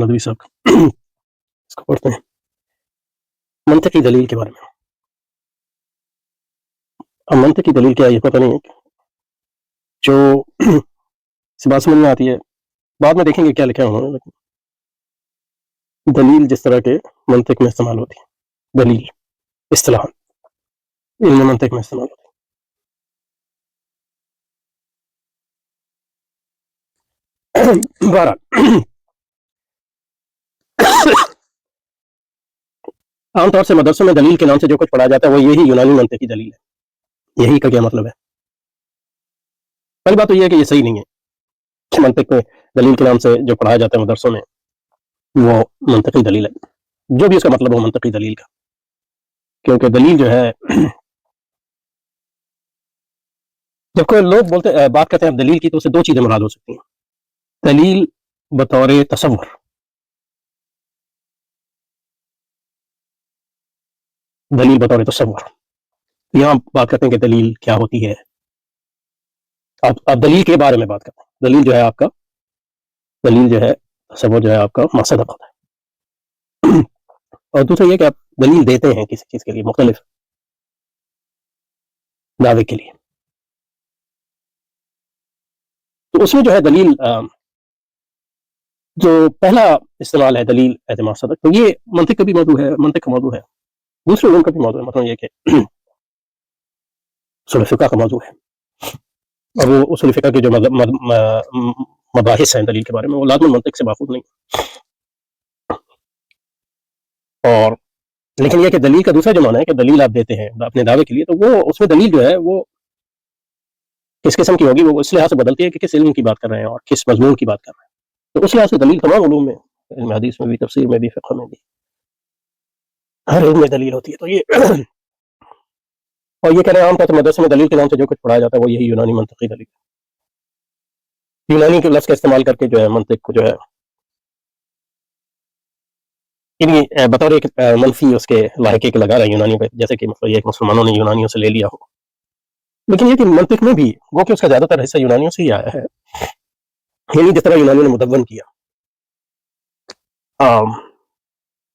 ندوی صاحب کا اس کو پڑھتے ہیں منطقی دلیل کے بارے میں. اب منطقی دلیل کیا ہے یہ پتہ نہیں ہے، جو اس بات سمجھ میں آتی ہے بعد میں دیکھیں گے کیا لکھا ہے انہوں نے، لیکن دلیل جس طرح کے منطق میں استعمال ہوتی ہے، دلیل اصطلاح علم منطق میں استعمال ہوتی ہے. بہرحال عام طور سے مدرسوں میں دلیل کے نام سے جو کچھ پڑھا جاتا ہے وہ یہی یونانی منطق کی دلیل ہے. یہی کا کیا مطلب ہے؟ پہلی بات تو یہ ہے کہ یہ صحیح نہیں ہے کہ منطق میں دلیل کے نام سے جو پڑھایا جاتا ہے مدرسوں میں وہ منطقی دلیل ہے، جو بھی اس کا مطلب ہو منطقی دلیل کا. کیونکہ دلیل جو ہے، جب کوئی لوگ بات کرتے ہیں دلیل کی تو اسے دو چیزیں مراد ہو سکتی ہیں. دلیل بطور تصور، دلیل بطور تصور. یہاں بات کرتے ہیں کہ دلیل کیا ہوتی ہے. آپ دلیل کے بارے میں بات کرتے ہیں. دلیل جو ہے آپ کا، دلیل جو ہے تصور جو ہے آپ کا مقصد ہوتا ہے. اور دوسرا یہ کہ آپ دلیل دیتے ہیں کسی چیز کے لیے، مختلف دعوے کے لیے. تو اس میں جو ہے دلیل جو پہلا استعمال ہے دلیل اعتماد صدق، تو یہ منطق کا بھی موضوع ہے، منطق کا موضوع ہے، دوسرے علوم کا بھی موضوع ہے. مطلب یہ کہ اصول فقہ کا موضوع ہے، اور وہ اصول فقہ کے جو مباحث ہیں دلیل کے بارے میں وہ لازم منطق سے ماخوذ نہیں. اور لیکن یہ کہ دلیل کا دوسرا جو معنی ہے کہ دلیل آپ دیتے ہیں اپنے دعوے کے لیے، تو وہ اس میں دلیل جو ہے وہ کس قسم کی ہوگی، وہ اس لحاظ سے بدلتی ہے کہ کس علم کی بات کر رہے ہیں اور کس مضمون کی بات کر رہے ہیں. تو اس لحاظ سے دلیل تمام علوم میں، علم حدیث میں بھی، تفسیر میں بھی، فقہ میں بھی، ہر علم میں دلیل ہوتی ہے. تو یہ اور یہ کہہ رہے ہیں عام طور سے مدرسے میں دلیل کے نام سے جو کچھ پڑھایا جاتا ہے وہ یہی یونانی منطقی دلیل. یونانی کے لفظ کا استعمال کر کے جو ہے منطق کو جو ہے بطور ایک منفی اس کے لاحقے کے لگا رہا ہے یونانی پہ، جیسے کہ مطلب یہ مسلمانوں نے یونانیوں سے لے لیا ہو. لیکن یہ کہ منطق میں بھی وہ کہ اس کا زیادہ تر حصہ یونانیوں سے ہی آیا ہے، یعنی جس طرح یونانیوں نے مدون کیا.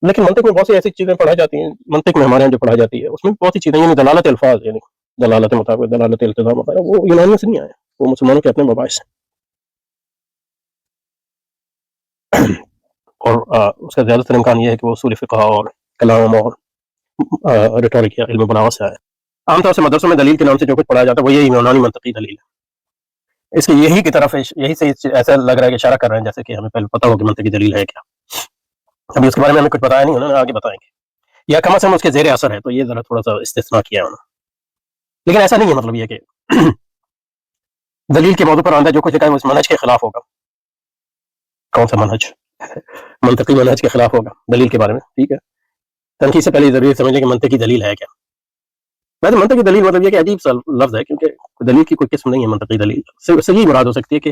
لیکن منطق میں بہت سی ایسی چیزیں پڑھائی جاتی ہیں، منطق میں ہمارے یہاں جو پڑھائی جاتی ہے اس میں بہت سی چیزیں، یعنی دلالت الفاظ، یعنی دلالت مطابق، دلالت التزام وغیرہ، وہ یونانیوں سے نہیں آیا، وہ مسلمانوں کے اپنے مباحث ہیں. اور اس کا زیادہ تر امکان یہ ہے کہ وہ اصول فقہ اور کلام اور ریٹورک یا علم بلاغت سے آیا. عام طور سے مدرسوں میں دلیل کے نام سے جو کچھ پڑھایا جاتا ہے وہ یہی یونانی منطقی دلیل ہے. اس کی یہی کی طرف یہی سے ایسا لگ رہا ہے کہ اشارہ کر رہے ہیں جیسے کہ ہمیں پہلے پتہ ہو کہ منطقی دلیل ہے کیا. ابھی اس کے بارے میں ہمیں کچھ بتایا نہیں، انہوں نے آگے بتائیں گے، یا کم از کم اس کے زیر اثر ہے، تو یہ ذرا تھوڑا سا استثناء کیا ہے انہوں نے. لیکن ایسا نہیں ہے، مطلب یہ کہ دلیل کے موضوع پر آندہ جو کچھ لکھا ہے وہ اس منہج کے خلاف ہوگا. کون سا منہج؟ منطقی منہج کے خلاف ہوگا دلیل کے بارے میں. ٹھیک ہے، تنقید سے پہلے ضروری سمجھیں کہ منطقی دلیل ہے کیا. ویسے منطقی دلیل مطلب یہ کہ عجیب سا لفظ ہے، کیونکہ دلیل کی کوئی قسم نہیں ہے. منطقی دلیل صحیح مراد ہو سکتی ہے کہ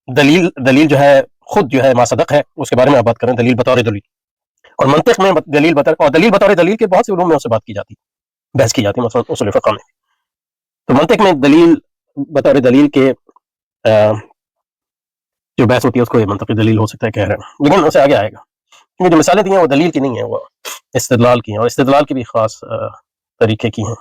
دلیل جو ہے خود جو ہے ما صدق ہے، اس کے بارے میں آپ بات کریں، دلیل بطور دلیل. اور منطق میں دلیل بطور دلیل کے بہت سے علوم میں اس سے بات کی جاتی ہے، بحث کی جاتی ہے، مثلا اصول فقہ میں. تو منطق میں دلیل بطور دلیل کے جو بحث ہوتی ہے اس کو یہ منطقی دلیل ہو سکتا ہے کہہ رہے ہیں. لیکن اسے آگے آئے گا، کیونکہ جو مثالیں دی ہیں وہ دلیل کی نہیں ہیں، وہ استدلال کی ہیں، اور استدلال کی بھی خاص طریقے کی ہیں.